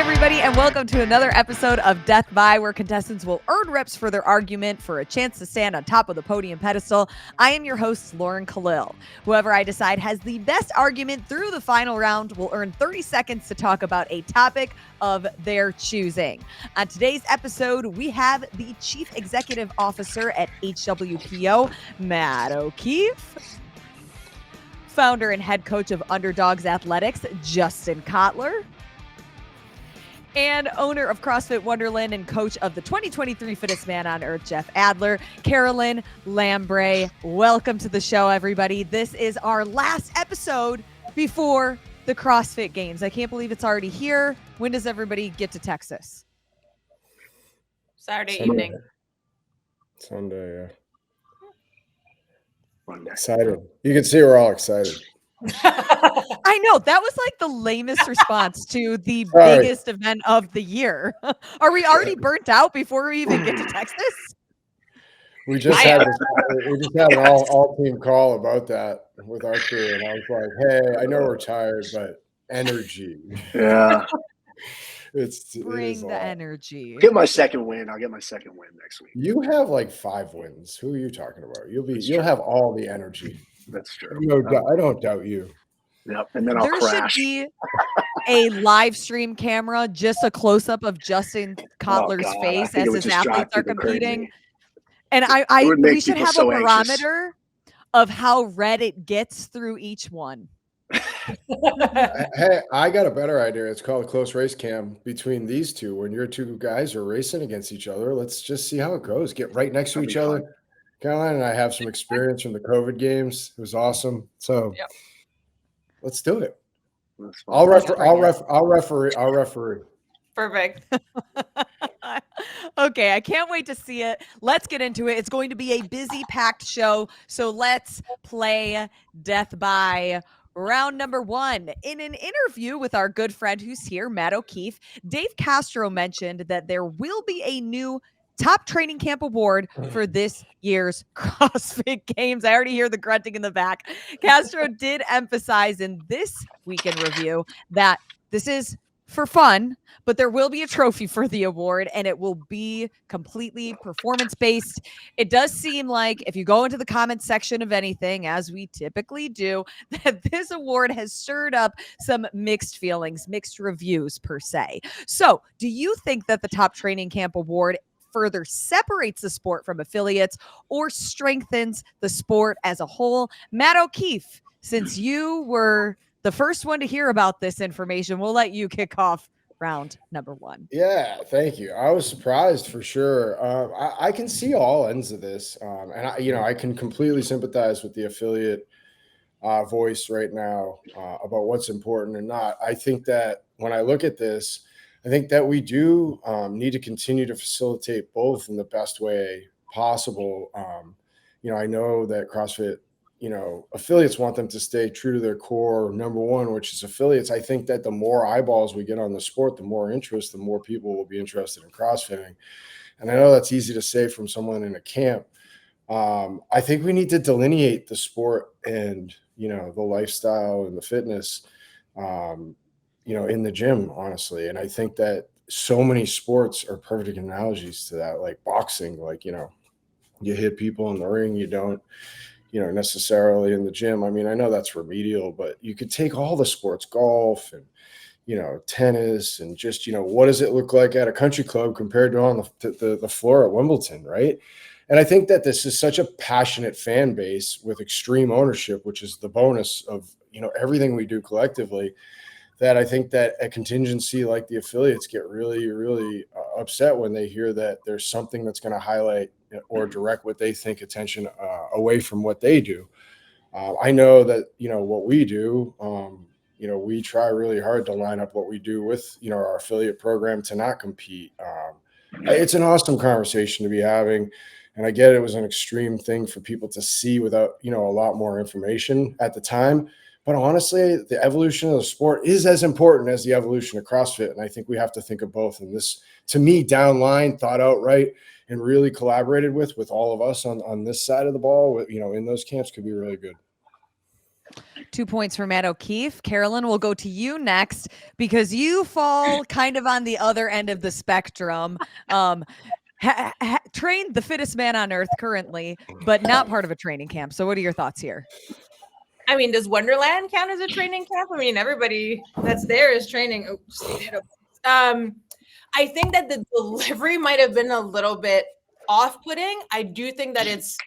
everybody, and welcome to another episode of Death By, where contestants will earn reps for their argument for a chance to stand on top of the podium pedestal. I am your host, Lauren Khalil. Whoever I decide has the best argument through the final round will earn 30 seconds to talk about a topic of their choosing. On today's episode, we have the Chief Executive Officer at HWPO, Matt O'Keefe, founder and head coach of Underdogs Athletics, Justin Cotler, and owner of CrossFit Wonderland and coach of the 2023 Fittest Man on Earth, Jeff Adler, Caroline Lambray. Welcome to the show, everybody. This is our last episode before the CrossFit Games. I can't believe it's already here. When does everybody get to Texas? Saturday evening. Sunday, yeah. Excited. You can see we're all excited. I know, that was like the lamest response to the biggest event of the year. Are we already burnt out before we even get to Texas? We just had an all team call about that with our crew, and I was like, "Hey, I know we're tired, but energy." Yeah, Bring the energy. Get my second win. I'll get my second win next week. You have like 5 wins. Who are you talking about? You'll have all the energy. That's true. I don't doubt you. Yep, and then I'll crash. There should be a live stream camera, just a close up of Justin Cotler's face as his athletes are competing. And we should have a barometer of how red it gets through each one. Hey, I got a better idea. It's called a close race cam between these two. When your two guys are racing against each other, let's just see how it goes. Get right next to each other. Caroline and I have some experience from the COVID games. It was awesome. So let's do it. I'll referee. Perfect. Okay, I can't wait to see it. Let's get into it. It's going to be a busy, packed show. So let's play Death By. Round number 1. In an interview with our good friend who's here, Matt O'Keefe, Dave Castro mentioned that there will be a new top training camp award for this year's CrossFit Games. I already hear the grunting in the back. Castro did emphasize in this weekend review that this is for fun, but there will be a trophy for the award, and it will be completely performance-based. It does seem like, if you go into the comments section of anything, as we typically do, that this award has stirred up some mixed feelings, mixed reviews per se. So do you think that the Top Training Camp Award further separates the sport from affiliates or strengthens the sport as a whole? Matt O'Keefe, since you were the first one to hear about this information, we'll let you kick off round number 1. Yeah, thank you. I was surprised for sure. I can see all ends of this, and I can completely sympathize with the affiliate voice right now about what's important and not. I think that when I look at this, I think that we do need to continue to facilitate both in the best way possible. I know that CrossFit, affiliates want them to stay true to their core number 1, which is affiliates. I think that the more eyeballs we get on the sport, the more interest, the more people will be interested in CrossFitting. And I know that's easy to say from someone in a camp. I think we need to delineate the sport and, the lifestyle and the fitness, in the gym, honestly. And I think that so many sports are perfect analogies to that, like boxing, you hit people in the ring, you don't, necessarily in the gym. I mean, I know that's remedial, but you could take all the sports, golf and, tennis, and just, what does it look like at a country club compared to on the floor at Wimbledon, right? And I think that this is such a passionate fan base with extreme ownership, which is the bonus of, everything we do collectively, that I think that a contingency like the affiliates get really, really upset when they hear that there's something that's going to highlight or direct what they think attention away from what they do. I know that, what we do, we try really hard to line up what we do with, our affiliate program to not compete. It's an awesome conversation to be having. And I get it was an extreme thing for people to see without, a lot more information at the time. But honestly, the evolution of the sport is as important as the evolution of CrossFit. And I think we have to think of both. And this, to me, downline, thought out right, and really collaborated with all of us on this side of the ball, in those camps could be really good. 2 points for Matt O'Keefe. Carolyn, we'll go to you next because you fall kind of on the other end of the spectrum. Trained the fittest man on earth currently, but not part of a training camp. So what are your thoughts here? I mean, does Wonderland count as a training camp? I mean, everybody that's there is training. I think that the delivery might have been a little bit off-putting. I do think that it's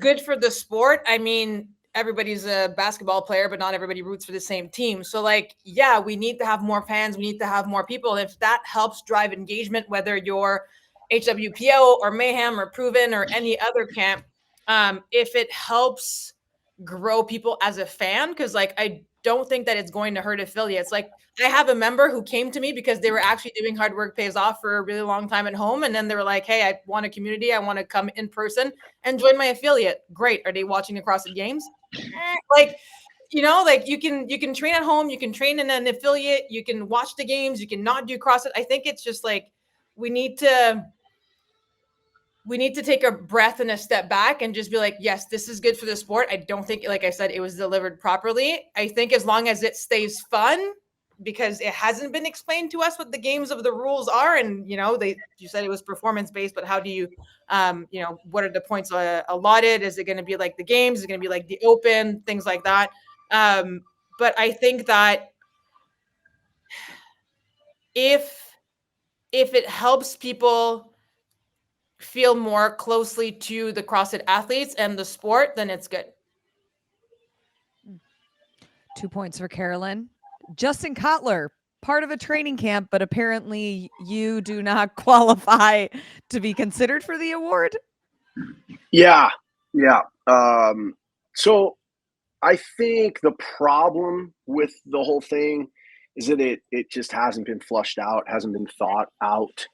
good for the sport. I mean, everybody's a basketball player, but not everybody roots for the same team. So like, yeah, we need to have more fans. We need to have more people. If that helps drive engagement, whether you're HWPO or Mayhem or Proven or any other camp, if it helps grow people as a fan, because like I don't think that it's going to hurt affiliates. Like I have a member who came to me because they were actually doing hard work pays off for a really long time at home, and then they were like, hey, I want a community, I want to come in person and join my affiliate. Great. Are they watching across the games? Like, you know, like you can train at home, you can train in an affiliate, you can watch the games, you can not do CrossFit. I think it's just like we need to take a breath and a step back and just be like, yes, this is good for the sport. I don't think, like I said, it was delivered properly. I think as long as it stays fun, because it hasn't been explained to us what the games of the rules are. And, you know, you said it was performance-based, but how do you, you know, what are the points allotted? Is it going to be like the games? Is it going to be like the open, things like that? But I think that if it helps people feel more closely to the CrossFit athletes and the sport, then it's good. 2 points for Carolyn. Justin Cotler, part of a training camp, but apparently you do not qualify to be considered for the award. Yeah. So I think the problem with the whole thing is that it just hasn't been flushed out, hasn't been thought out.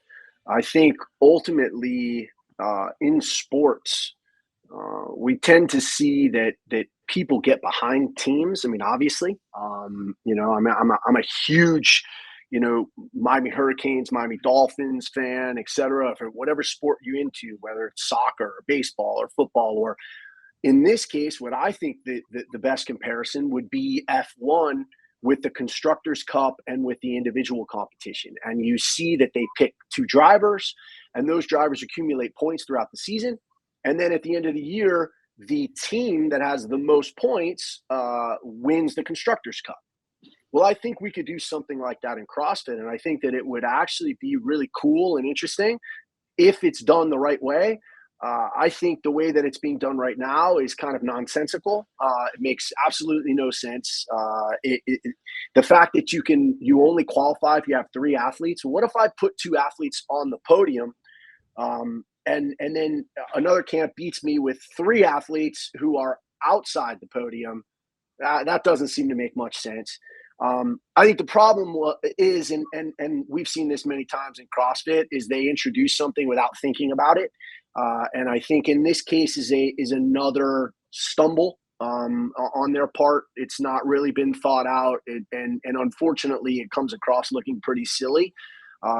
I think ultimately in sports, we tend to see that people get behind teams. I mean, obviously, you know, I'm a huge, you know, Miami Hurricanes, Miami Dolphins fan, et cetera, for whatever sport you're into, whether it's soccer or baseball or football, or in this case, what I think the best comparison would be F1 with the Constructors' Cup and with the individual competition. And you see that they pick two drivers, and those drivers accumulate points throughout the season. And then at the end of the year, the team that has the most points wins the Constructors' Cup. Well, I think we could do something like that in CrossFit, and I think that it would actually be really cool and interesting if it's done the right way. I think the way that it's being done right now is kind of nonsensical. It makes absolutely no sense. The fact that you only qualify if you have three athletes. What if I put two athletes on the podium, and then another camp beats me with three athletes who are outside the podium? That doesn't seem to make much sense. I think the problem is, and we've seen this many times in CrossFit, is they introduce something without thinking about it. And I think in this case is another stumble on their part. It's not really been thought out, and unfortunately, it comes across looking pretty silly,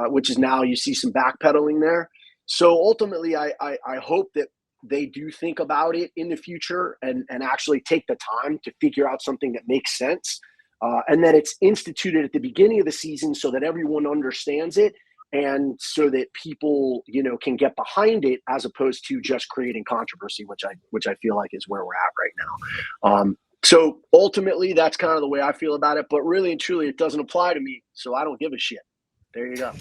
which is now you see some backpedaling there. So ultimately, I hope that they do think about it in the future and actually take the time to figure out something that makes sense, and that it's instituted at the beginning of the season so that everyone understands it. And so that people, you know, can get behind it as opposed to just creating controversy, which I feel like is where we're at right now. So ultimately, that's kind of the way I feel about it. But really and truly, it doesn't apply to me, so I don't give a shit. There you go.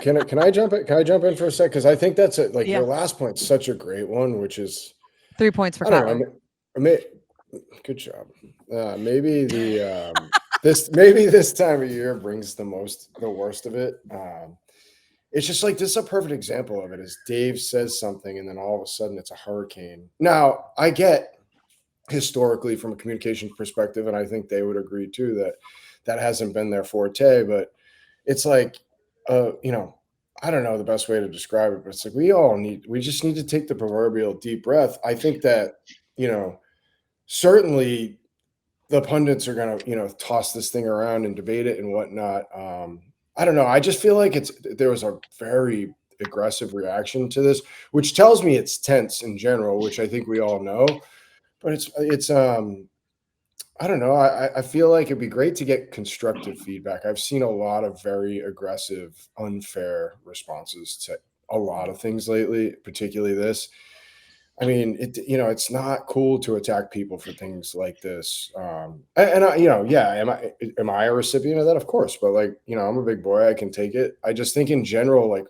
Can I jump in? Can I jump in for a sec? Because I think that's it. Like your last point's such a great one, which is 3 points for Cotler. Good job. Maybe this time of year brings the worst of it. It's just like, this is a perfect example of it. Is Dave says something and then all of a sudden it's a hurricane. Now, I get historically from a communication perspective, and I think they would agree too, that hasn't been their forte, but it's like, you know, I don't know the best way to describe it, but it's like we just need to take the proverbial deep breath. I think that, you know, certainly the pundits are going to, you know, toss this thing around and debate it and whatnot. I don't know. I just feel like there was a very aggressive reaction to this, which tells me it's tense in general, which I think we all know. But it's I don't know. I feel like it'd be great to get constructive feedback. I've seen a lot of very aggressive, unfair responses to a lot of things lately, particularly this. I mean, it's not cool to attack people for things like this. And I, yeah, am I a recipient of that? Of course, but like, I'm a big boy. I can take it. I just think in general, like,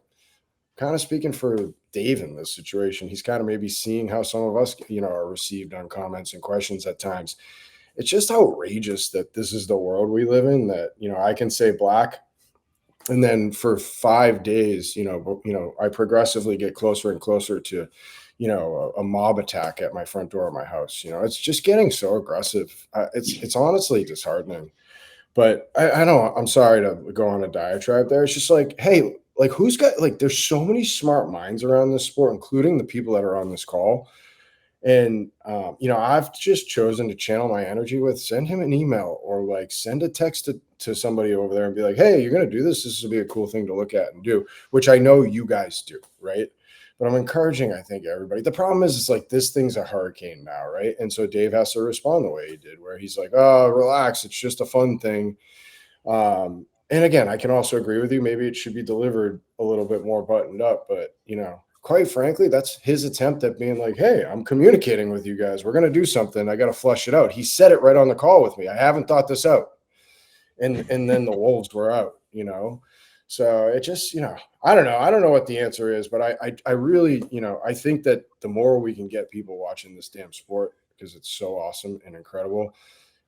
kind of speaking for Dave in this situation, he's kind of maybe seeing how some of us, are received on comments and questions at times. It's just outrageous that this is the world we live in. That I can say black, and then for 5 days, I progressively get closer and closer to a mob attack at my front door of my house. It's just getting so aggressive. It's honestly disheartening. But I know I'm sorry to go on a diatribe there. It's just like, hey, like who's got like there's so many smart minds around this sport, including the people that are on this call. And I've just chosen to channel my energy with send him an email or like send a text to somebody over there and be like, hey, you're gonna do this. This will be a cool thing to look at and do, which I know you guys do, right? But I'm encouraging, I think, everybody. The problem is it's like this thing's a hurricane now, right? And so Dave has to respond the way he did, where he's like, oh, relax, it's just a fun thing. And again, I can also agree with you. Maybe it should be delivered a little bit more buttoned up, but quite frankly, that's his attempt at being like, hey, I'm communicating with you guys. We're going to do something. I got to flush it out. He said it right on the call with me. I haven't thought this out. And then the wolves were out, So it just, I don't know. I don't know what the answer is, but I really, I think that the more we can get people watching this damn sport, because it's so awesome and incredible,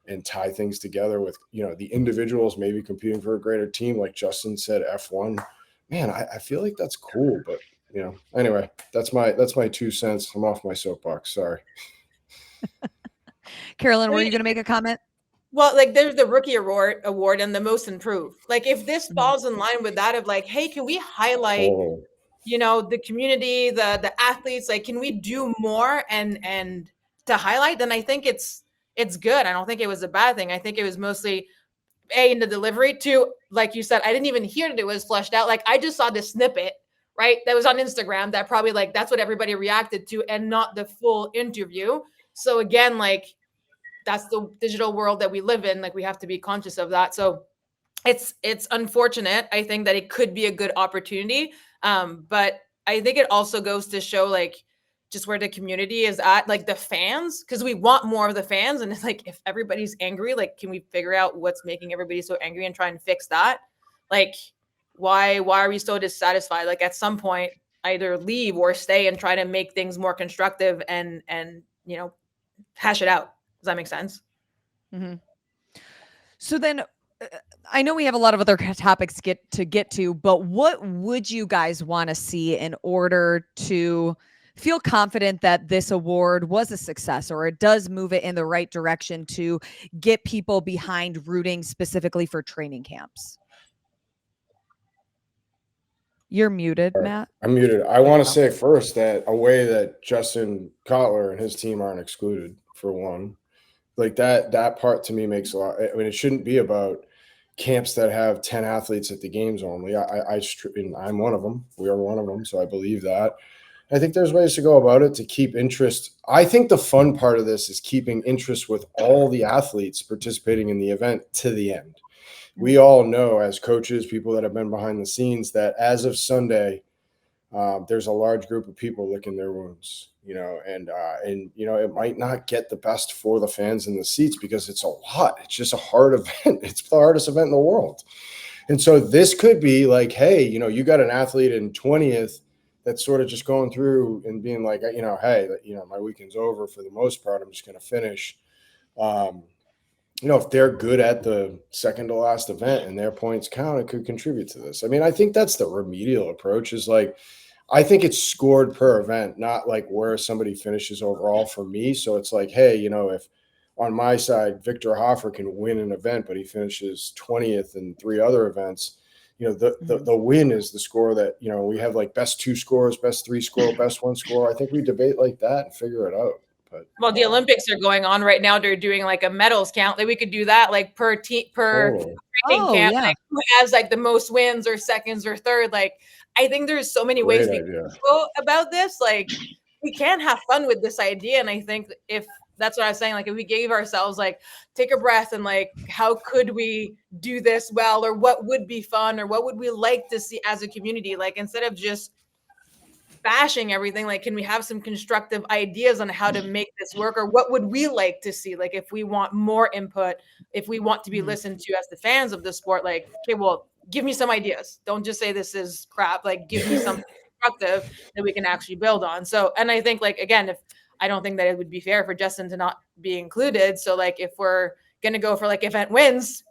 and tie things together with, the individuals maybe competing for a greater team, like Justin said, F1, man, I feel like that's cool. But, anyway, that's my 2 cents. I'm off my soapbox. Sorry. Carolyn, were you going to make a comment? Well, like there's the rookie award and the most improved. Like if this falls in line with that of like, hey, can we highlight, the community, the athletes, like, can we do more and to highlight? Then I think it's good. I don't think it was a bad thing. I think it was mostly in the delivery. Two, like you said, I didn't even hear that it was fleshed out. Like I just saw the snippet, right? That was on Instagram. That probably like that's what everybody reacted to, and not the full interview. So again, like, that's the digital world that we live in. Like we have to be conscious of that. So it's unfortunate. I think that it could be a good opportunity. But I think it also goes to show like just where the community is at, like the fans, because we want more of the fans. And it's like, if everybody's angry, like, can we figure out what's making everybody so angry and try and fix that? Like, why are we so dissatisfied? Like at some point, either leave or stay and try to make things more constructive and hash it out. Does that make sense? Mm-hmm. So then I know we have a lot of other topics to get to, but what would you guys want to see in order to feel confident that this award was a success, or it does move it in the right direction to get people behind rooting specifically for training camps? You're muted, Matt. I'm muted. I want to say first that a way that Justin Cotler and his team aren't excluded, for one. Like that part to me makes a lot. I mean, it shouldn't be about camps that have 10 athletes at the games only. I'm one of them. We are one of them. So I believe that. I think there's ways to go about it to keep interest. I think the fun part of this is keeping interest with all the athletes participating in the event to the end. We all know as coaches, people that have been behind the scenes, that as of Sunday, there's a large group of people licking their wounds, and it might not get the best for the fans in the seats because it's a lot. It's just a hard event. It's the hardest event in the world. And so this could be like, hey, you got an athlete in 20th that's sort of just going through and being like, hey, my weekend's over for the most part. I'm just going to finish. If they're good at the second to last event and their points count, it could contribute to this. I mean, I think that's the remedial approach, is like, I think it's scored per event, not like where somebody finishes overall for me. So it's like, hey, if on my side, Victor Hoffer can win an event, but he finishes 20th in 3 other events, the win is the score that, we have like best 2 scores, best 3 score, best 1 score. I think we debate like that and figure it out. Well, the Olympics are going on right now. They're doing like a medals count. Like we could do that like per team, per training camp, yeah. like who has like the most wins or seconds or third. Like I think there's so many ways we can go about this. Like we can have fun with this idea. And I think if That's what I was saying. Like, if we gave ourselves, like, take a breath and, like, how could we do this well, or what would be fun, or what would we like to see as a community? Like, instead of just bashing everything, like, can we have some constructive ideas on how to make this work, or what would we like to see? Like, if we want more input, if we want to be listened to as the fans of the sport, like, okay, well, give me some ideas. Don't just say this is crap. Like, give me something constructive that we can actually build on. So, and I think, like, again, if I don't think that it would be fair for Justin to not be included. So, like, if we're gonna go for, like, event wins,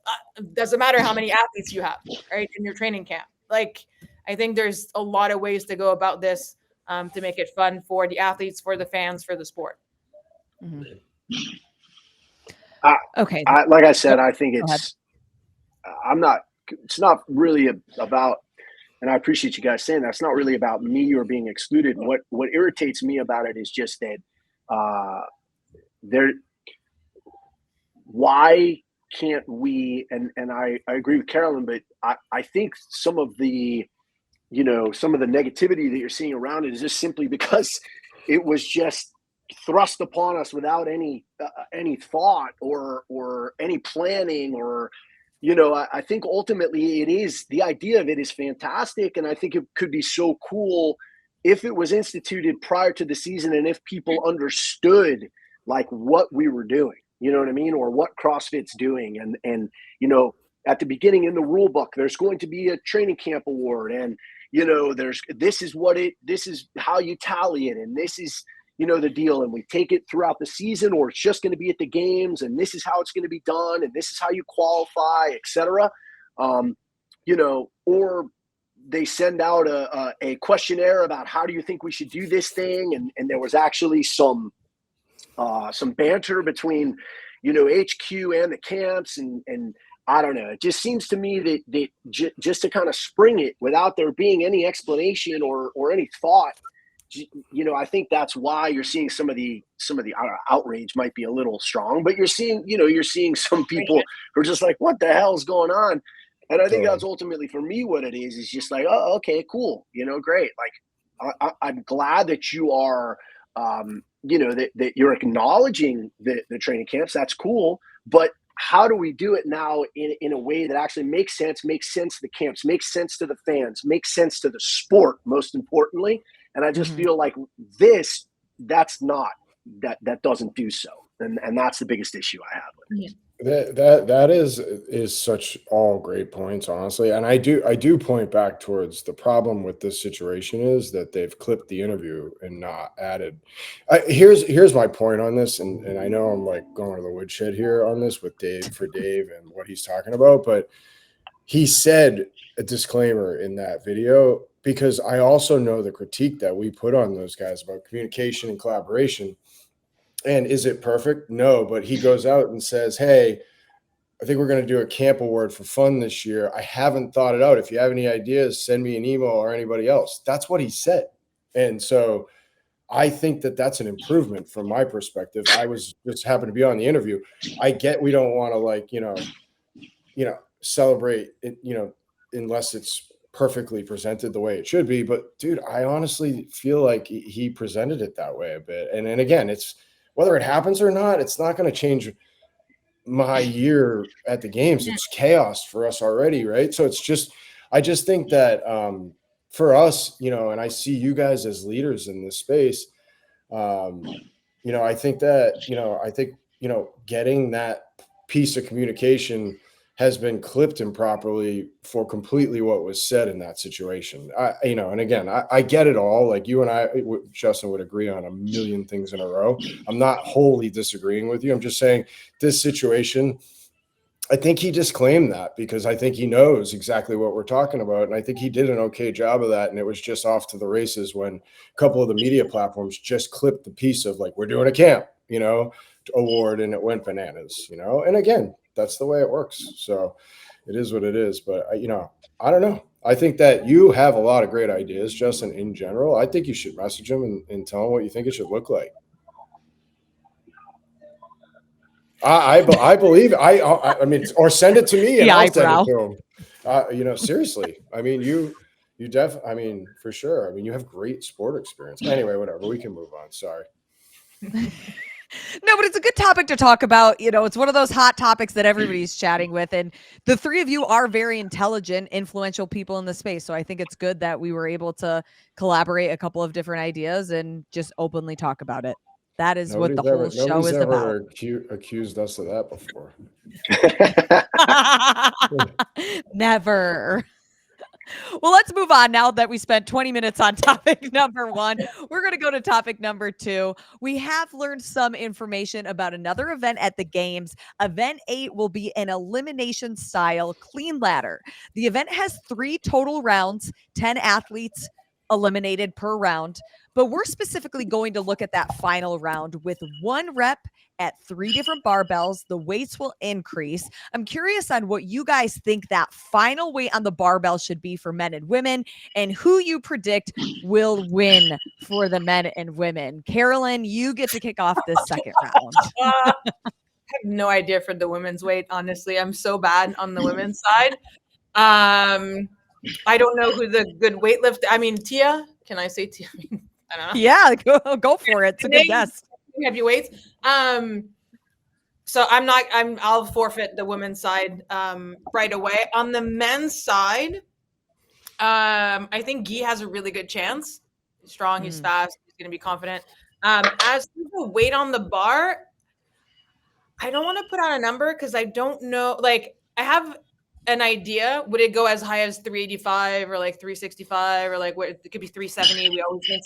doesn't matter how many athletes you have, right, in your training camp. Like, I think there's a lot of ways to go about this, to make it fun for the athletes, for the fans, for the sport. Okay. Like I said, I think it's not really about, and I appreciate you guys saying that, it's not really about me or being excluded. What irritates me about it is just that why can't we, and I agree with Caroline, but I think some of the negativity that you're seeing around it is just simply because it was just thrust upon us without any thought or any planning, or I think ultimately the idea of it is fantastic, and I think it could be so cool if it was instituted prior to the season, and if people understood like what we were doing, you know what I mean, or what CrossFit's doing, and at the beginning in the rule book, there's going to be a training camp award, and this is how you tally it, and this is the deal, and we take it throughout the season, or it's just going to be at the games, and this is how it's going to be done, and this is how you qualify, etc. Or they send out a questionnaire about how do you think we should do this thing, and there was actually some banter between HQ and the camps, and I don't know. It just seems to me that just to kind of spring it without there being any explanation or any thought, I think that's why you're seeing some of the I don't know, outrage might be a little strong, but you're seeing some people who are just like, what the hell is going on? And I think that's ultimately for me what it is just like, oh, okay, cool, great. Like I'm glad that you are, that you're acknowledging the training camps. That's cool, but how do we do it now in a way that actually makes sense to the camps, makes sense to the fans, makes sense to the sport, most importantly. And I just feel like that doesn't do so. And that's the biggest issue I have with it. That is such all great points, honestly. And I do point back towards the problem with this situation is that they've clipped the interview and not added. Here's my point on this, and I know I'm like going to the woodshed here on this with Dave and what he's talking about, but he said a disclaimer in that video, because I also know the critique that we put on those guys about communication and collaboration. And is it perfect? No, but he goes out and says, hey, I think we're going to do a camp award for fun this year. I haven't thought it out. If you have any ideas, send me an email or anybody else. That's what he said. And so I think that that's an improvement from my perspective. I was just happened to be on the interview. I get we don't want to celebrate it, unless it's perfectly presented the way it should be. But dude, I honestly feel like he presented it that way a bit. And again, it's whether it happens or not, it's not going to change my year at the games. It's chaos for us already, right? So it's just, I just think that for us, and I see you guys as leaders in this space. I think that, getting that piece of communication has been clipped improperly for completely what was said in that situation. And again, I get it all. Like you and I, Justin, would agree on a million things in a row. I'm not wholly disagreeing with you. I'm just saying this situation, I think he disclaimed that because I think he knows exactly what we're talking about. And I think he did an okay job of that. And it was just off to the races when a couple of the media platforms just clipped the piece of like, we're doing a camp, award, and it went bananas, and again, that's the way it works. So it is what it is. But, I don't know. I think that you have a lot of great ideas, Justin, in general. I think you should message him and tell him what you think it should look like. I believe, I mean, or send it to me and I'll send it to him. Seriously. I mean, you for sure. I mean, you have great sport experience. Anyway, whatever. We can move on. Sorry. No, but it's a good topic to talk about. It's one of those hot topics that everybody's chatting with. And the three of you are very intelligent, influential people in the space. So I think it's good that we were able to collaborate a couple of different ideas and just openly talk about it. That is what the whole show is about. Accused us of that before. Never. Well, let's move on now that we spent 20 minutes on topic number 1. We're going to go to topic number 2. We have learned some information about another event at the games. Event 8 will be an elimination style clean ladder. The event has 3 total rounds, 10 athletes eliminated per round, but we're specifically going to look at that final round with 1 rep at 3 different barbells. The weights will increase. I'm curious on what you guys think that final weight on the barbell should be for men and women, and who you predict will win for the men and women. Caroline, you get to kick off this second round. I have no idea for the women's weight. Honestly, I'm so bad on the women's side. I don't know who the good weightlifter. I mean, Tia. Can I say Tia? I don't know. Yeah, go for it. It's a good guess. Heavyweights. So I'll forfeit the women's side right away. On the men's side, I think Guy has a really good chance. He's strong, he's fast, he's gonna be confident. As for the weight on the bar, I don't want to put out a number because I don't know. Like, I have an idea. Would it go as high as 385 or like 365 or like what? It could be 370. We always think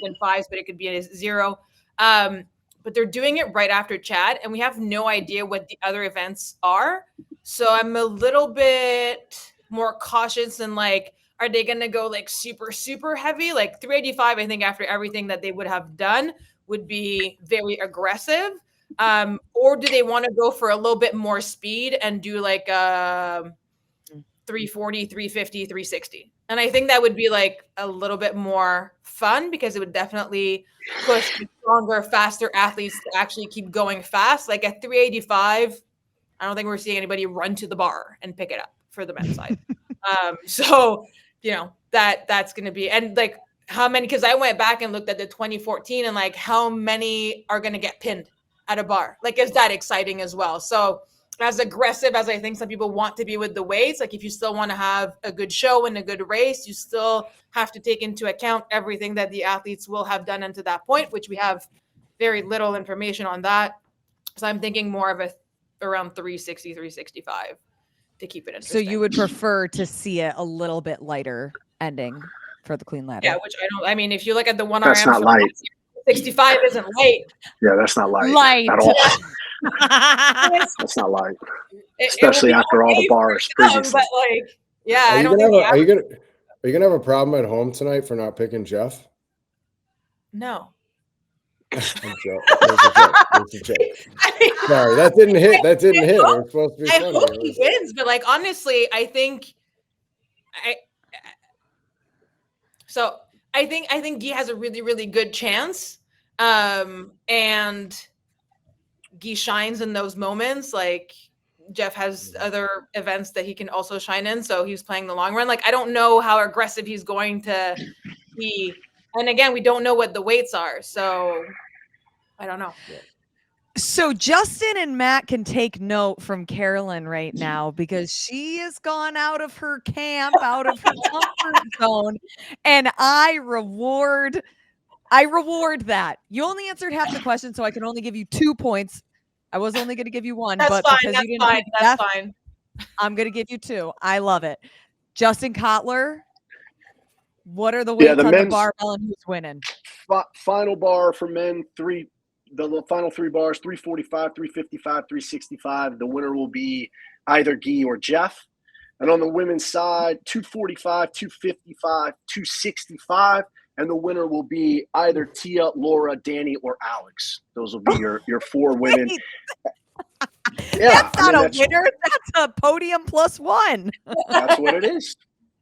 in fives, but it could be a 0. But they're doing it right after Chad, and we have no idea what the other events are. So I'm a little bit more cautious and like, are they going to go like super, super heavy? Like 385, I think after everything that they would have done would be very aggressive. Or do they want to go for a little bit more speed and do like 340, 350, 360? And I think that would be like a little bit more fun because it would definitely push stronger, faster athletes to actually keep going fast. Like at 385, I don't think we're seeing anybody run to the bar and pick it up for the men's side. So, that's going to be, and like how many, because I went back and looked at the 2014 and like how many are going to get pinned at a bar. Like, is that exciting as well? So as aggressive as I think some people want to be with the weights, like if you still want to have a good show and a good race, you still have to take into account everything that the athletes will have done unto that point, which we have very little information on that. So I'm thinking more of around 360, 365 to keep it interesting. So you would prefer to see it a little bit lighter ending for the clean ladder? Yeah, which I mean, if you look at the 1RM, that's not light. 65 isn't light. Yeah, that's not light. Light. At all. That's not light. Especially after all the bars previously. But like, yeah, Are I you don't gonna think have are you gonna have a problem at home tonight for not picking Jeff? No. I'm joking. It's a joke. Sorry, that didn't hit. It was supposed to be funny. I hope he wins, but like honestly, I think Guy has a really, really good chance. And Guy shines in those moments. Like Jeff has other events that he can also shine in. So he's playing the long run. Like, I don't know how aggressive he's going to be. And again, we don't know what the weights are. So I don't know. So Justin and Matt can take note from Caroline right now because she has gone out of her camp, out of her comfort zone, and I reward that. You only answered half the question, so I can only give you 2 points. I was only going to give you 1, that's but fine, because that's you didn't fine. pick That's Jeff, fine. I'm going to give you 2. I love it. Justin Cotler, what are the weights on the barbell and who's winning? Final bar for men, the final 3 bars, 345, 355, 365. The winner will be either Guy or Jeff. And on the women's side, 245, 255, 265. And the winner will be either Tia, Laura, Danny, or Alex. Those will be your 4 women. Yeah, that's not a winner. That's a podium plus 1. That's what it is.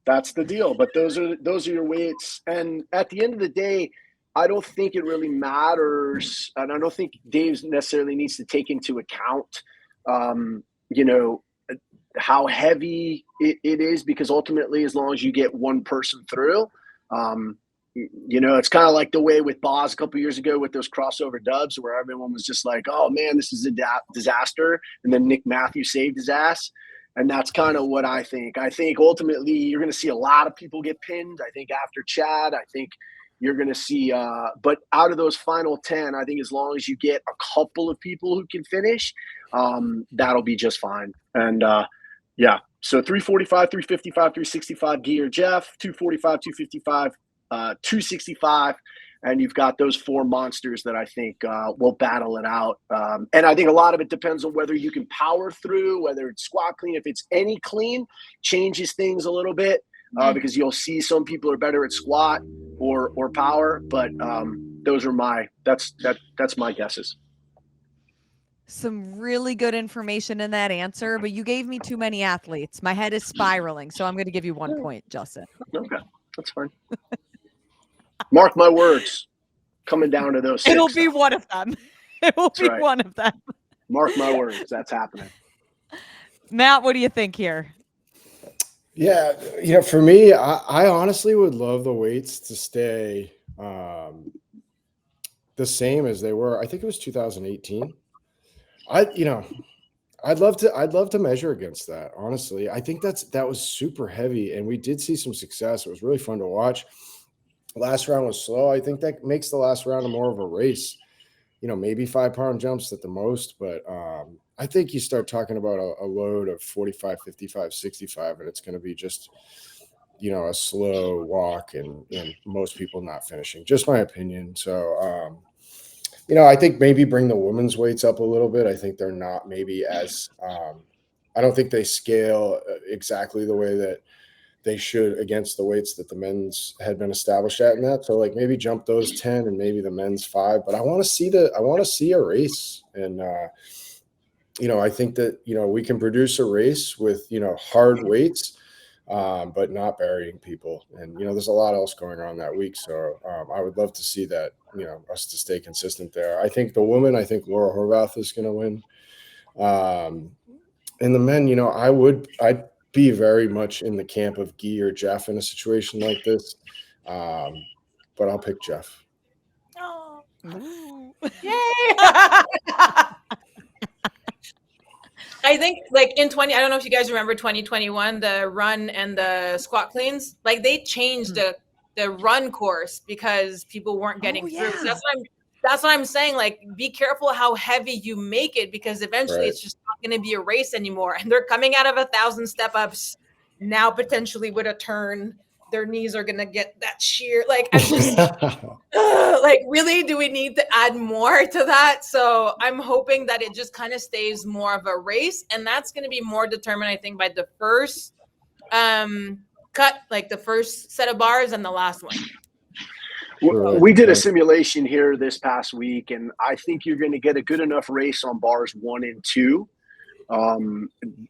That's the deal. But those are your weights. And at the end of the day, I don't think it really matters, and I don't think Dave necessarily needs to take into account, how heavy it is, because ultimately, as long as you get one person through, it's kind of like the way with Boz a couple years ago with those crossover dubs where everyone was just like, oh man, this is a disaster. And then Nick Matthews saved his ass. And that's kind of what I think. I think ultimately you're going to see a lot of people get pinned. I think after Chad, I think you're going to see, but out of those final 10, I think as long as you get a couple of people who can finish, that'll be just fine. And yeah, so 345, 355, 365 Guy or Jeff, 245, 255, 265. And you've got those 4 monsters that I think will battle it out. And I think a lot of it depends on whether you can power through, whether it's squat clean. If it's any clean, changes things a little bit because you'll see some people are better at squat or power. But those are that's my guesses. Some really good information in that answer, but you gave me too many athletes. My head is spiraling, so I'm going to give you 1 point, Justin. Okay, that's fine. Mark my words, coming down to those 6. It'll be one of them. It will be one of them. Mark my words, that's happening. Matt, what do you think here? Yeah, for me, I honestly would love the weights to stay the same as they were. I think it was 2018. I'd love to measure against that. Honestly, I think that was super heavy, and we did see some success. It was really fun to watch. Last round was slow. I think that makes the last round more of a race. Maybe 5-pound jumps at the most, but I think you start talking about a load of 45, 55, 65, and it's going to be just, a slow walk and most people not finishing. Just my opinion. So, I think maybe bring the women's weights up a little bit. I think they're not maybe as I don't think they scale exactly the way that they should against the weights that the men's had been established at in that. So like maybe jump those 10 and maybe the men's 5, but I want to see a race. And, I think that, we can produce a race with, hard weights, but not burying people. And, there's a lot else going on that week. So I would love to see that, us to stay consistent there. I think Laura Horvath is going to win. And the men, I'd be very much in the camp of Guy or Jeff in a situation like this. But I'll pick Jeff. Oh. Yay! I think in I don't know if you guys remember 2021, the run and the squat cleans, they changed the run course because people weren't getting through. So that's what I'm saying. Be careful how heavy you make it because eventually it's just not going to be a race anymore. And they're coming out of 1,000 step ups now, potentially with a turn. Their knees are going to get that sheer. I'm just really, do we need to add more to that? So I'm hoping that it just kind of stays more of a race. And that's going to be more determined, I think, by the first cut, the first set of bars and the last one. We did a simulation here this past week, and I think you're going to get a good enough race on bars 1 and 2.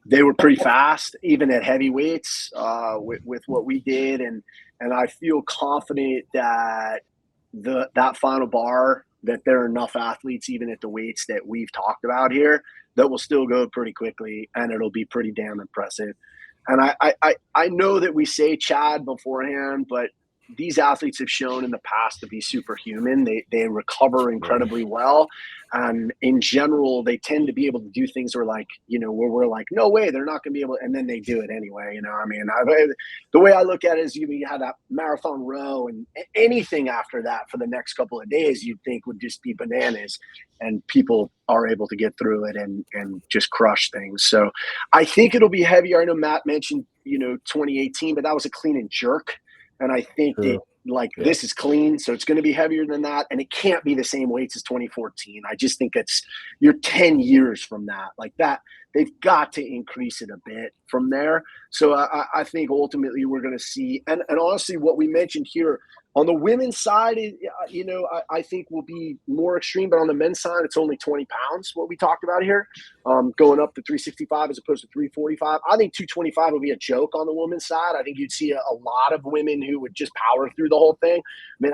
They were pretty fast, even at heavyweights, with what we did, and I feel confident that that final bar, that there are enough athletes, even at the weights that we've talked about here, that will still go pretty quickly, and it'll be pretty damn impressive. And I know that we say Chad beforehand, but these athletes have shown in the past to be superhuman. They recover incredibly well. And in general, they tend to be able to do things where where we're like, no way, they're not going to be able to, and then they do it anyway. The way I look at it is you have that marathon row, and anything after that for the next couple of days, you'd think would just be bananas, and people are able to get through it and just crush things. So I think it'll be heavier. I know Matt mentioned, 2018, but that was a clean and jerk. And I think that this is clean, so it's going to be heavier than that, and it can't be the same weights as 2014. I just think you're 10 years from that. They've got to increase it a bit from there. So I think ultimately we're going to see, and honestly, what we mentioned here on the women's side, I think will be more extreme, but on the men's side, it's only 20 pounds, what we talked about here, going up to 365 as opposed to 345. I think 225 would be a joke on the women's side. I think you'd see a lot of women who would just power through the whole thing.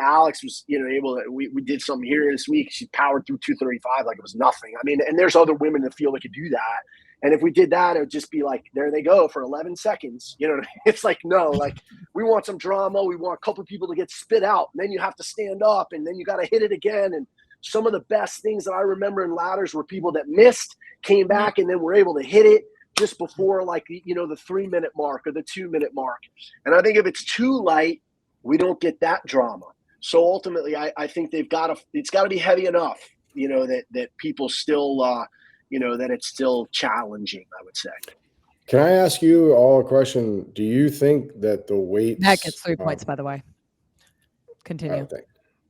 Alex was, able to, we did something here this week. She powered through 235 like it was nothing. And there's other women that feel they could do that. And if we did that, it would just be like, there they go for 11 seconds. You know, it's like, no, like we want some drama. We want a couple of people to get spit out, and then you have to stand up, and then you got to hit it again. And some of the best things that I remember in ladders were people that missed, came back, and then were able to hit it just before, like, you know, the 3-minute mark or the 2-minute mark. And I think if it's too light, we don't get that drama. So ultimately, I think it's got to be heavy enough, you know, that people still, you know, that it's still challenging, I would say. Can I ask you all a question? Do you think that the weights... That gets 3 points, by the way. Continue.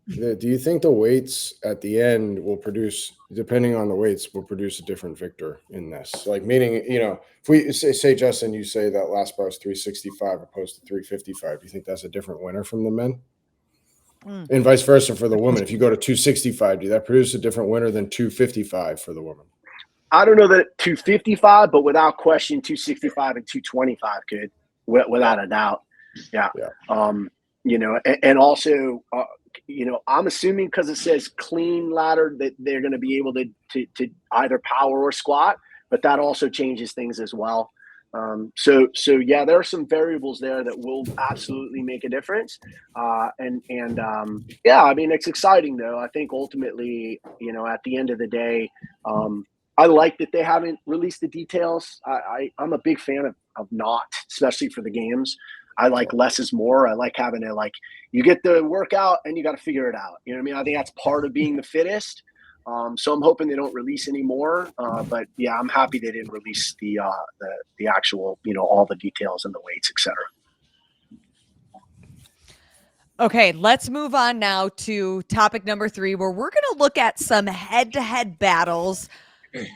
Do you think the weights at the end will produce, depending on the weights, will produce a different victor in this? Like, meaning, you know, if we say Justin, you say that last bar is 365 opposed to 355, do you think that's a different winner from the men? And vice versa for the woman. If you go to 265, do that produce a different winner than 255 for the woman? I don't know that 255, but without question, 265 and 225 could, without a doubt. Yeah. You know, and also, you know, I'm assuming because it says clean ladder that they're going to be able to either power or squat, but that also changes things as well. So yeah, there are some variables there that will absolutely make a difference. Yeah, I mean, it's exciting though. I think ultimately, you know, at the end of the day, I like that they haven't released the details. I'm a big fan of not, especially for the games. I like less is more. I like having it, like, you get the workout and you got to figure it out. You know what I mean? I think that's part of being the fittest. So I'm hoping they don't release any more. But yeah, I'm happy they didn't release the actual, you know, all the details and the weights, etc. Okay, let's move on now to topic number 3, where we're going to look at some head-to-head battles.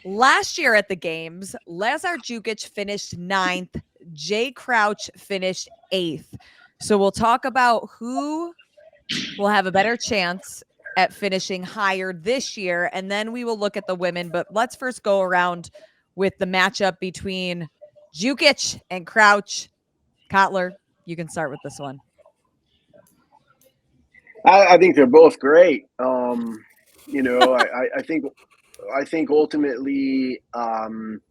Last year at the games, Lazar Djukic finished 9th. Jay Crouch finished 8th. So we'll talk about who will have a better chance at finishing higher this year, and then we will look at the women. But let's first go around with the matchup between Djukic and Crouch. Cotler, you can start with this one. I think they're both great. You know, I think ultimately I'm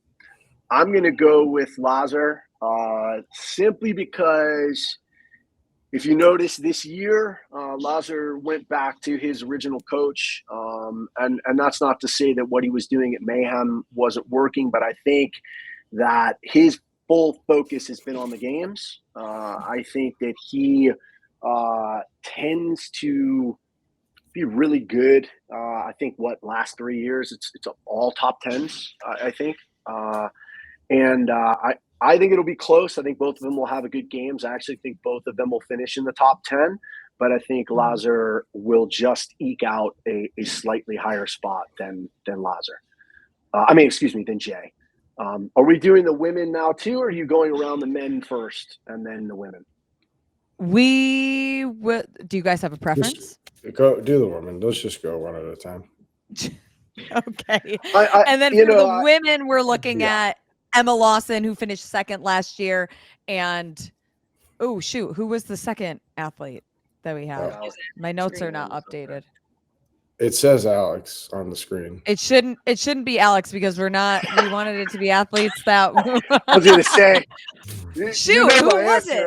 going to go with Lazar, simply because if you notice this year, Lazar went back to his original coach, and that's not to say that what he was doing at Mayhem wasn't working, but I think that his full focus has been on the games. I think that he tends to be really good. I think last 3 years it's all top 10s. I think, I think it'll be close. I think both of them will have a good games. I actually think both of them will finish in the top 10, but I think Lazar will just eke out a slightly higher spot than Lazar. Than Jay. Are we doing the women now too, or are you going around the men first and then the women? Do you guys have a preference? Go do the women. Let's just go one at a time. Okay. And then for the women, we're looking at Emma Lawson, who finished 2nd last year, and who was the second athlete that we have? My notes are not updated. It says Alex on the screen. It shouldn't be Alex, because we wanted it to be athletes that I was gonna say, shoot, who was it?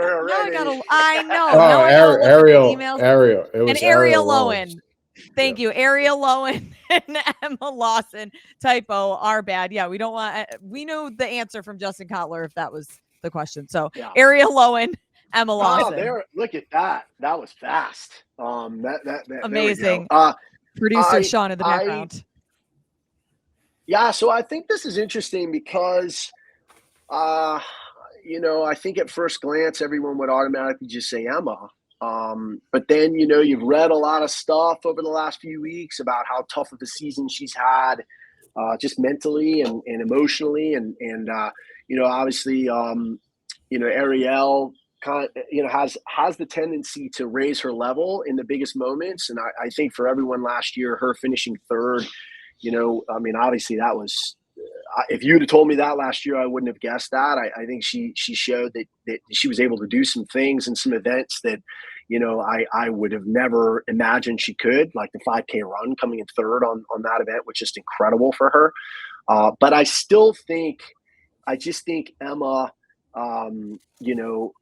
I know. Arielle. It was Arielle Loewen. Thank you. Arielle Loewen and Emma Lawson. Typo, our bad. Yeah, we don't want. We know the answer from Justin Cotler if that was the question. So Arielle Loewen, Emma Lawson. Look at that. That was fast. That amazing. Producer Sean in the background. Yeah, so I think this is interesting because, you know, I think at first glance everyone would automatically just say Emma. But then, you know, you've read a lot of stuff over the last few weeks about how tough of a season she's had, just mentally and emotionally. And you know, obviously, you know, Arielle has the tendency to raise her level in the biggest moments. And I think for everyone last year, her finishing 3rd, you know, I mean, obviously that was, if you'd have told me that last year, I wouldn't have guessed that. I think she showed that she was able to do some things and some events that, you know, I would have never imagined she could, like the 5K run coming in 3rd on that event was just incredible for her. But I still think I just think Emma, you know,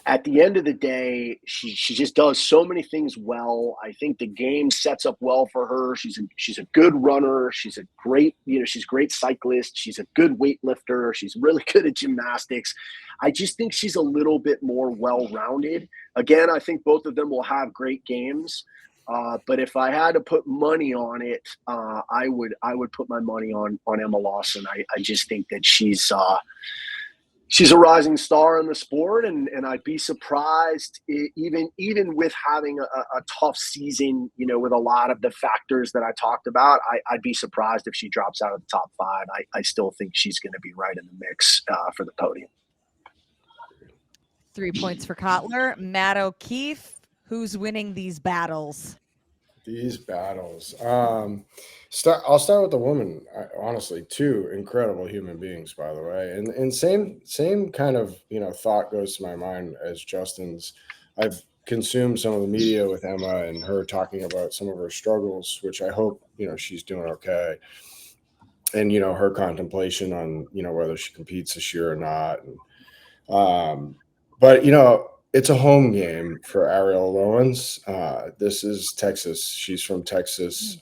at the end of the day, she just does so many things well. I think the game sets up well for her. She's a good runner. She's a great, she's a great cyclist. She's a good weightlifter. She's really good at gymnastics. I just think she's a little bit more well-rounded. Again, I think both of them will have great games. But if I had to put money on it, I would put my money on Emma Lawson. I just think that she's a rising star in the sport, and I'd be surprised even with having a tough season, with a lot of the factors that I talked about. I'd be surprised if she drops out of the top 5. I still think she's going to be right in the mix for the podium. 3 points for Cotler. Matt O'Keefe, who's winning these battles? These battles. I'll start with the woman. Honestly, 2 incredible human beings, by the way, and same kind of thought goes to my mind as Justin's. I've consumed some of the media with Emma and her talking about some of her struggles, which I hope she's doing okay, and her contemplation on whether she competes this year or not. And, but it's a home game for Arielle Loewen. This is Texas. She's from Texas.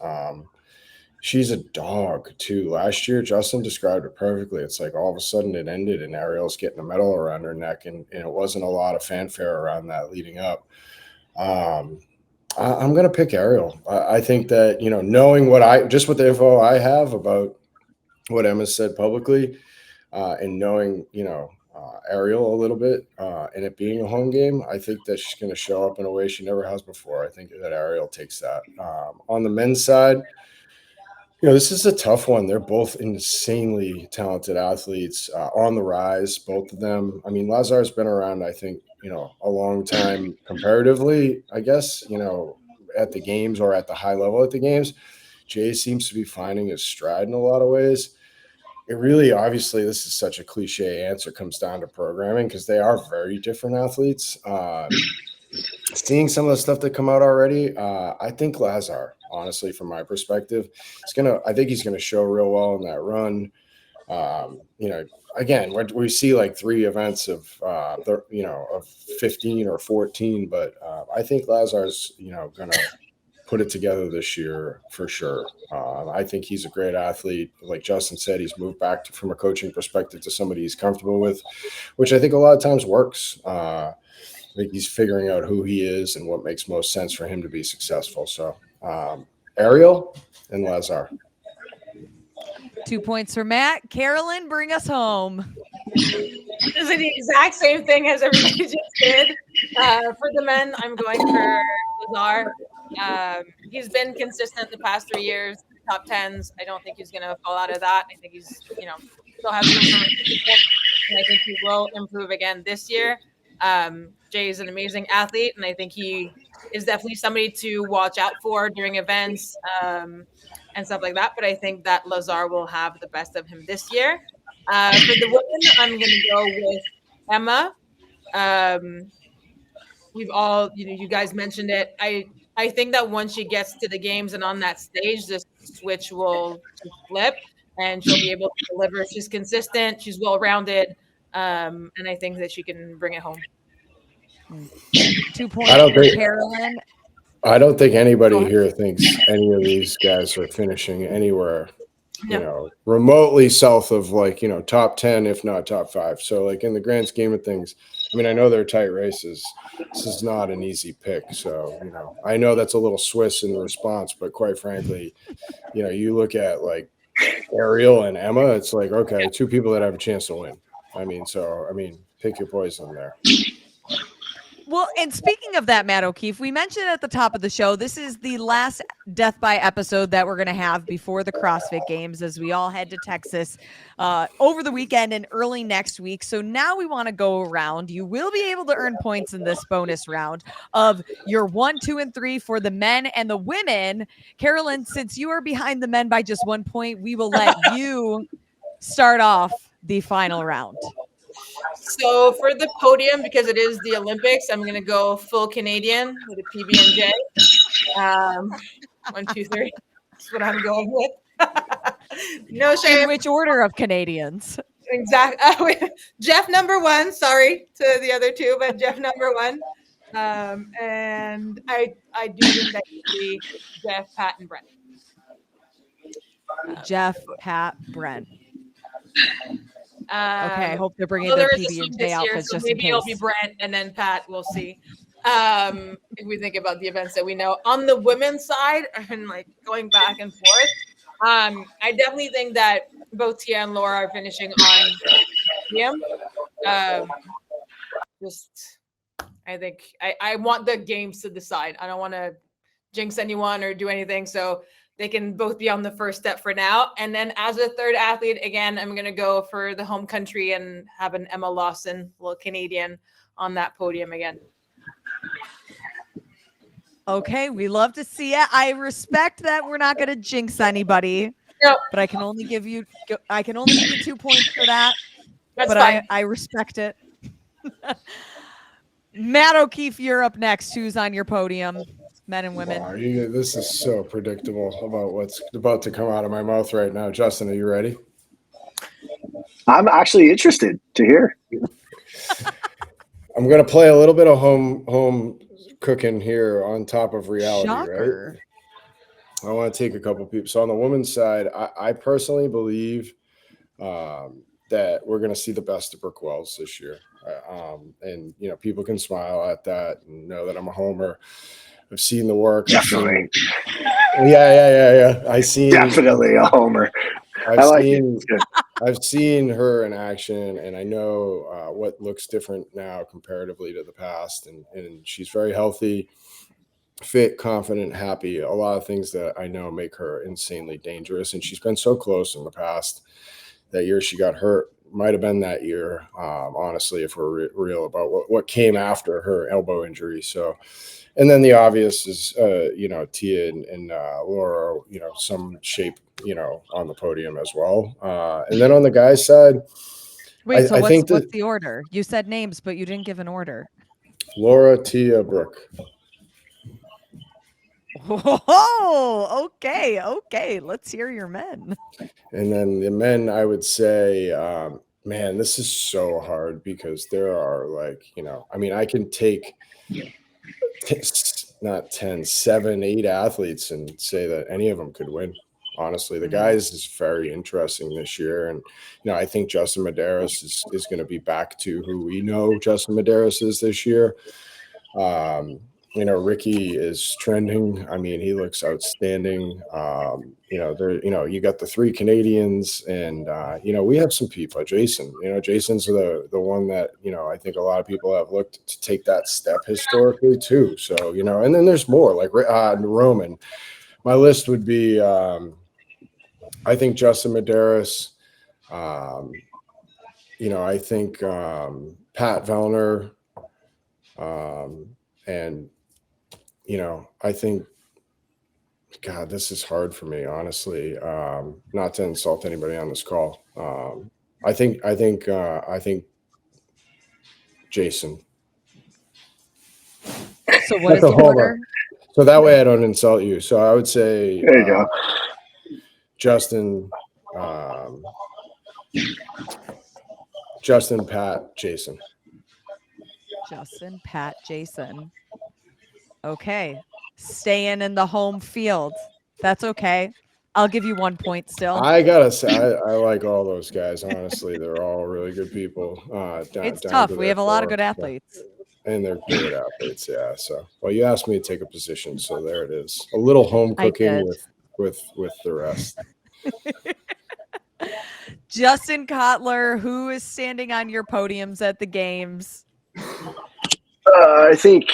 She's a dog too. Last year, Justin described it perfectly. It's like all of a sudden it ended and Arielle's getting a medal around her neck, and it wasn't a lot of fanfare around that leading up. I'm going to pick Arielle. I think that, knowing what the info I have about what Emma said publicly, and knowing, Arielle a little bit, and it being a home game, I think that she's going to show up in a way she never has before. I think that Arielle takes that. On the men's side, this is a tough one. They're both insanely talented athletes, on the rise, both of them. I mean, Lazar's been around, I think, a long time comparatively, I guess, at the games or at the high level at the games. Jay seems to be finding his stride in a lot of ways. It really, obviously, this is such a cliche answer, comes down to programming because they are very different athletes. Seeing some of the stuff that come out already, I think Lazar, honestly, from my perspective, I think he's going to show real well in that run. Again, we see like 3 events of 15 or 14, but I think Lazar's, going to put it together this year for sure. I think he's a great athlete. Like Justin said, he's moved back from a coaching perspective to somebody he's comfortable with, which I think a lot of times works. I think he's figuring out who he is and what makes most sense for him to be successful. So Arielle and Lazar. 2 points for Matt. Caroline, bring us home. This is the exact same thing as everybody just did. For the men, I'm going for Lazar. He's been consistent the past 3 years, top 10s. I don't think he's going to fall out of that. I think he's, still has room for improvement, and I think he will improve again this year. Jay is an amazing athlete, and I think he is definitely somebody to watch out for during events and stuff like that. But I think that Lazar will have the best of him this year. For the women, I'm going to go with Emma. We've all, you guys mentioned it. I think that once she gets to the games and on that stage, the switch will flip and she'll be able to deliver. She's consistent. She's well-rounded. And I think that she can bring it home. 2 points for Caroline. I don't think anybody here thinks any of these guys are finishing anywhere, remotely south of top 10, if not top 5. So in the grand scheme of things, I mean, I know they're tight races. This is not an easy pick. So, I know that's a little Swiss in the response, but quite frankly, you look at Arielle and Emma, it's okay, 2 people that have a chance to win. Pick your poison there. Well, and speaking of that, Matt O'Keefe, we mentioned at the top of the show, this is the last Death by episode that we're going to have before the CrossFit Games as we all head to Texas over the weekend and early next week. So now we want to go around. You will be able to earn points in this bonus round of your 1, 2, and 3 for the men and the women. Caroline, since you are behind the men by just 1 point, we will let you start off the final round. So for the podium, because it is the Olympics, I'm going to go full Canadian with a PB&J. 1, 2, 3. That's what I'm going with. No shame. In which order of Canadians? Exactly. Jeff number one. Sorry to the other two, but Jeff number one. And I do think that you see Jeff, Pat, and Brent. Jeff, Pat, Brent. Okay, I hope they're bringing Well, their there is a PB and swing J this year, outfits so just in maybe it'll be case. Brent and then Pat. We'll see. If we think about the events that we know on the women's side and like going back and forth, I definitely think that both Tia and Laura are finishing on podium. I think I want the games to decide. I don't want to jinx anyone or do anything, so they can both be on the first step for now. And then as a third athlete, again, I'm gonna go for the home country and have an Emma Lawson, little Canadian, on that podium again. Okay, we love to see it. I respect that we're not going to jinx anybody. Nope. But I can only give you 2 points for that. That's but fine. I respect it. Matt O'Keefe, you're up next. Who's on your podium? Men and women. Wow, this is so predictable about what's about to come out of my mouth right now. Justin, are you ready? I'm actually interested to hear. I'm going to play a little bit of home cooking here on top of reality, Shocker. Right? I want to take a couple people. So on the women's side, I personally believe that we're going to see the best of Brooke Wells this year. And, people can smile at that and know that I'm a homer. I've seen the work. Definitely. Yeah. Definitely a homer. I've seen her in action, and I know what looks different now comparatively to the past. And she's very healthy, fit, confident, happy. A lot of things that I know make her insanely dangerous. And she's been so close in the past. That year she got hurt might have been that year, honestly, if we're real about what came after her elbow injury. So, and then the obvious is, Tia and Laura, some shape, on the podium as well. And then on the guys' side, wait, so what's the order? You said names, but you didn't give an order. Laura, Tia, Brooke. Oh, okay. Let's hear your men. And then the men, I would say, man, this is so hard because there are I can take not 10, 7, 8 athletes and say that any of them could win. Honestly, the guys is very interesting this year. And, I think Justin Medeiros is going to be back to who we know Justin Medeiros is this year. Ricky is trending. I mean, he looks outstanding. You got the 3 Canadians and, we have some people. Jason's the one that, I think a lot of people have looked to take that step historically too. So, and then there's more like Roman. My list would be, I think Justin Medeiros, I think Pat Vellner, and I think, God, this is hard for me, honestly. Not to insult anybody on this call. I think Jason. So what is the order? So that way I don't insult you. So I would say there you go. Justin, Pat, Jason. Justin, Pat, Jason. Okay. Staying in the home field. That's okay. I'll give you 1 point still. I gotta say, I like all those guys. Honestly, they're all really good people. It's tough. We have a lot of good athletes. And they're good athletes, yeah. So, well, you asked me to take a position, so there it is. A little home cooking with the rest. Justin Cotler, who is standing on your podiums at the games? I think.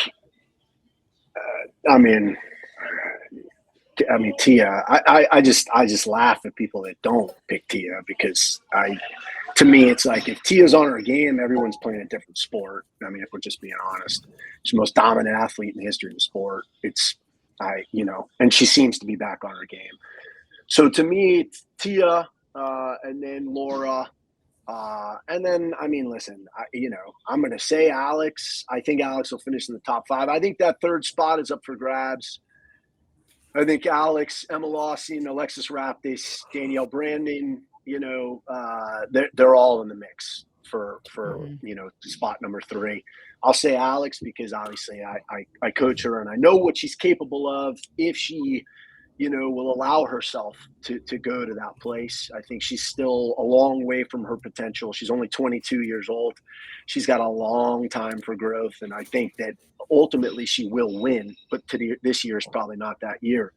Tia. I just laugh at people that don't pick Tia because to me, it's like if Tia's on her game, everyone's playing a different sport. I mean, if we're just being honest, she's the most dominant athlete in the history of the sport. And she seems to be back on her game. So to me, it's Tia, and then Laura, and then listen, I'm going to say Alex. I think Alex will finish in the top 5. I think that third spot is up for grabs. I think Alex, Emma Lawson, Alexis Raptis, Danielle Brandon, they're all in the mix for Mhm. spot number 3. I'll say Alex because obviously I coach her and I know what she's capable of if she will allow herself to go to that place. I think she's still a long way from her potential. She's only 22 years old. She's got a long time for growth, and I think that ultimately she will win, but this year is probably not that year.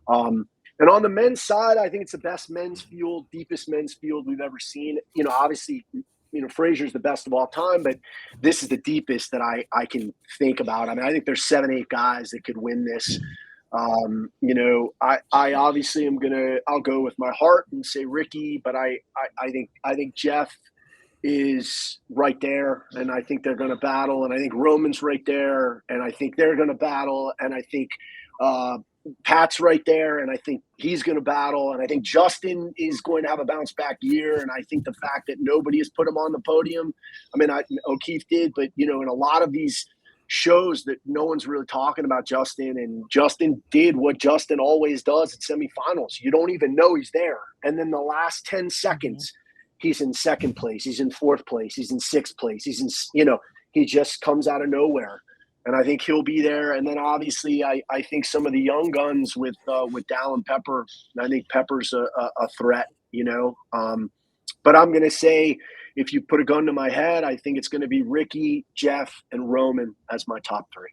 And on the men's side, I think it's the best men's field, deepest men's field we've ever seen. Obviously, Frazier's the best of all time, but this is the deepest that I can think about. I mean, I think there's 7-8 guys that could win this. I obviously I'll go with my heart and say Ricky, but I think Jeff is right there, and I think they're going to battle, and I think Roman's right there, and I think they're going to battle, and I think Pat's right there, and I think he's going to battle, and I think Justin is going to have a bounce back year, and I think the fact that nobody has put him on the podium, I mean, O'Keefe did, but in a lot of these shows that no one's really talking about Justin, and Justin did what Justin always does at semifinals. You don't even know he's there, and then the last 10 seconds, he's in second place, he's in fourth place, he's in sixth place, he's in, he just comes out of nowhere. And I think he'll be there. And then obviously I think some of the young guns with Dallin Pepper, I think Pepper's a threat, but I'm going to say, if you put a gun to my head, I think it's going to be Ricky, Jeff, and Roman as my top 3.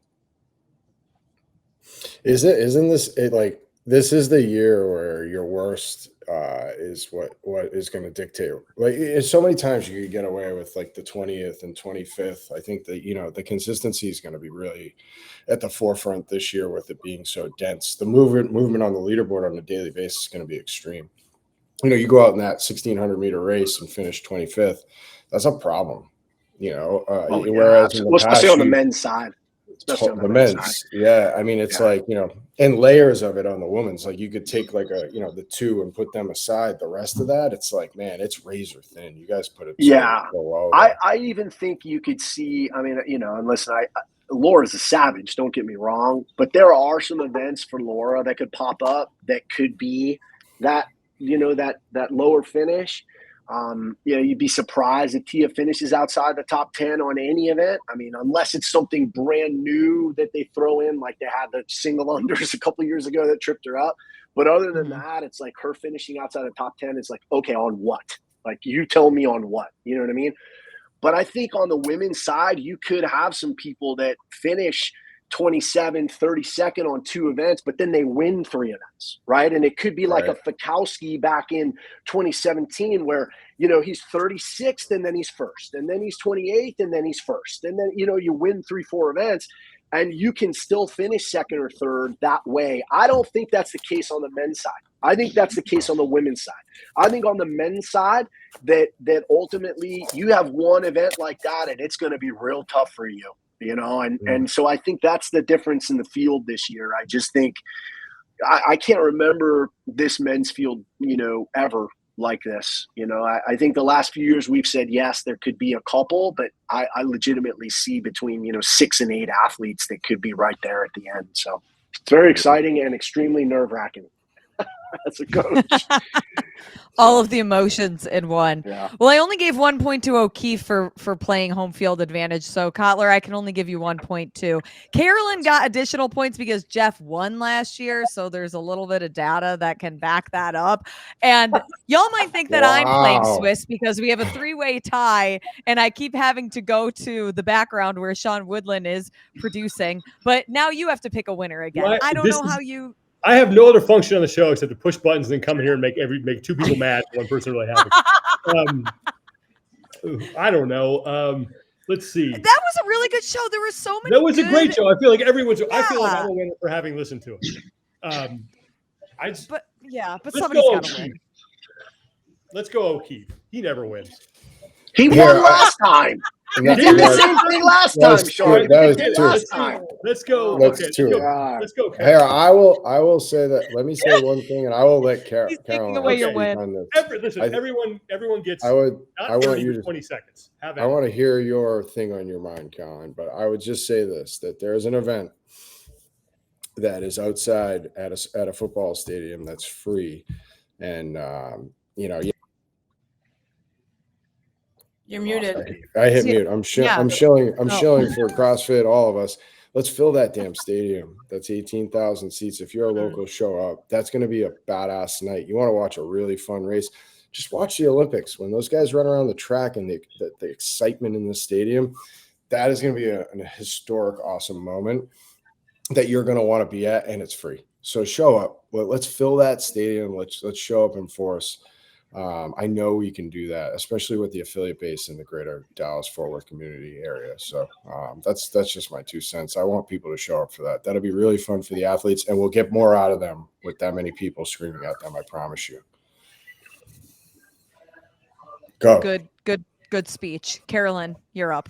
Isn't this like this is the year where your worst is what is going to dictate? Like, so many times you could get away with like the 20th and 25th. I think that the consistency is going to be really at the forefront this year with it being so dense. The movement on the leaderboard on a daily basis is going to be extreme. You go out in that 1,600-meter race and finish 25th. That's a problem. Whereas in the past, especially on the men's side. The men's, yeah. I mean, it's like, and layers of it on the women's. Like you could take like the 2 and put them aside. The rest of that, it's like, man, it's razor thin. You guys put it so low. I even think you could see. I mean, and listen, Laura's a savage. Don't get me wrong, but there are some events for Laura that could pop up that could be that that lower finish. You'd be surprised if Tia finishes outside the top 10 on any event. I mean, unless it's something brand new that they throw in, like they had the single unders a couple of years ago that tripped her up. But other than that, it's like her finishing outside the top 10 is like, okay, on what? Like, you tell me on what? You know what I mean? But I think on the women's side, you could have some people that finish 27, 32nd on 2 events, but then they win 3 events, right? And it could be like a Fikowski back in 2017 where, he's 36th and then he's first, and then he's 28th and then he's first. And then, you win 3-4 events and you can still finish second or third that way. I don't think that's the case on the men's side. I think that's the case on the women's side. I think on the men's side that ultimately you have one event like that and it's going to be real tough for you. And so I think that's the difference in the field this year. I just think I can't remember this men's field, ever like this. I think the last few years we've said, yes, there could be a couple, but I legitimately see between, 6 and 8 athletes that could be right there at the end. So it's very exciting and extremely nerve-wracking as a coach. All of the emotions in one. Yeah. Well, I only gave 1 point to O'Keefe for playing home field advantage. So Cotler, I can only give you 1 point too. Carolyn got additional points because Jeff won last year. So there's a little bit of data that can back that up. And y'all might think that I'm playing Swiss because we have a 3-way tie and I keep having to go to the background where Sean Woodland is producing. But now you have to pick a winner again. I don't know how you... I have no other function on the show except to push buttons and then come in here and make 2 people mad, one person really happy. I don't know. Let's see. That was a really good show. There were so many. That was a great show. I feel like everyone's. Yeah. I feel like I'm a winner for having listened to it. But somebody's got to win. Let's go, O'Keefe. He never wins. He won last time. He did the same thing last time, Sean. Let's go. Let's go. Here, I will say that. Let me say one thing, and I will let Caroline. Taking away your win. Everyone gets. I want you to 20 seconds. I want to hear your thing on your mind, Caroline. But I would just say this: that there is an event that is outside at a football stadium that's free, and You're muted. I hit mute. I'm Yeah. shilling Oh. for CrossFit, all of us. Let's fill that damn stadium. That's 18,000 seats. If you're a local, show up. That's going to be a badass night. You want to watch a really fun race. Just watch the Olympics. When those guys run around the track and the excitement in the stadium, that is going to be a historic, awesome moment that you're going to want to be at, and it's free. So show up. Let's fill that stadium. Let's show up in force. I know we can do that, especially with the affiliate base in the greater Dallas-Fort Worth community area. So that's just my 2 cents. I want people to show up for that. That'll be really fun for the athletes, and we'll get more out of them with that many people screaming at them. I promise you. Go. Good speech. Carolyn, you're up.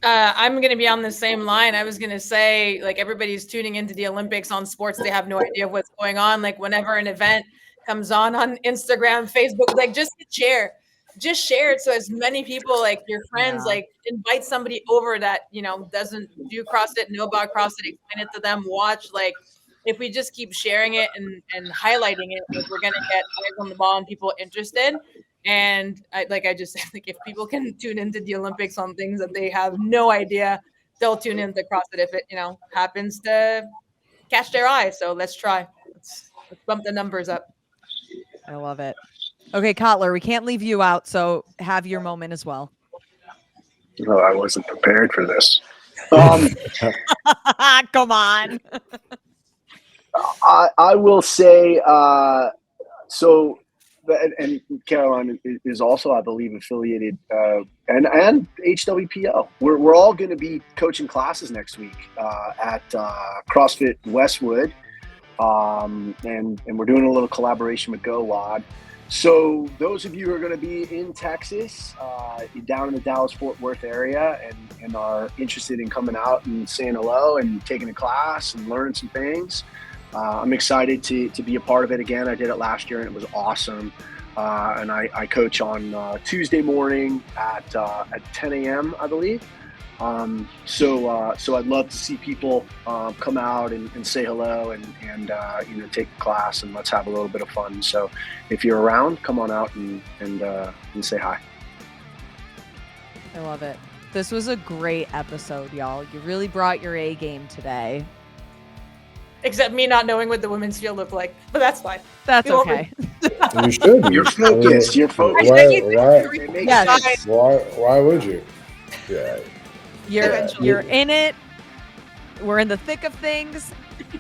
I'm going to be on the same line. I was going to say, like, everybody's tuning into the Olympics on sports. They have no idea what's going on. Like, whenever an event comes on Instagram, Facebook, like, just share it. So as many people, like your friends, like, invite somebody over that, doesn't do CrossFit, know about CrossFit, explain it to them, watch. Like, if we just keep sharing it and highlighting it, like, we're going to get eyes on the ball and people interested. And I just said, like, if people can tune into the Olympics on things that they have no idea, they'll tune into CrossFit if it, happens to catch their eye. So let's try. Let's bump the numbers up. I love it. Okay, Cotler, we can't leave you out, so have your moment as well. No, I wasn't prepared for this. Come on. I will say, so, and Caroline is also, I believe, affiliated, and HWPO. We're all going to be coaching classes next week at CrossFit Westwood, and we're doing a little collaboration with GoWad. So those of you who are going to be in Texas, down in the Dallas-Fort Worth area, and are interested in coming out and saying hello and taking a class and learning some things, I'm excited to be a part of it again. I did it last year and it was awesome. And I coach on Tuesday morning at 10 a.m., I believe. So I'd love to see people come out and say hello and take a class, and let's have a little bit of fun. So if you're around, come on out and say hi. I love it. This was a great episode, y'all. You really brought your A game today. Except me not knowing what the women's field looked like, but that's fine. That's okay. You should. You're focused. You're focused. Why would you? Yeah. You're in it. We're in the thick of things.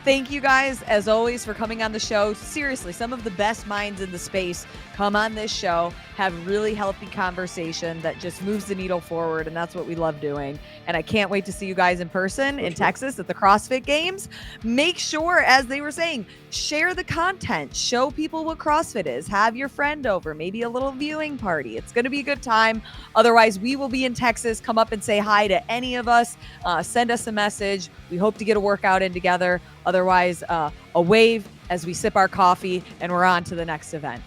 Thank you guys, as always, for coming on the show. Seriously, some of the best minds in the space come on this show, have really healthy conversation that just moves the needle forward, and that's what we love doing. And I can't wait to see you guys in person in Texas at the CrossFit Games. Make sure, as they were saying, share the content. Show people what CrossFit is. Have your friend over. Maybe a little viewing party. It's going to be a good time. Otherwise, we will be in Texas. Come up and say hi to any of us. Send us a message. We hope to get a workout in together. Otherwise, a wave as we sip our coffee and we're on to the next event.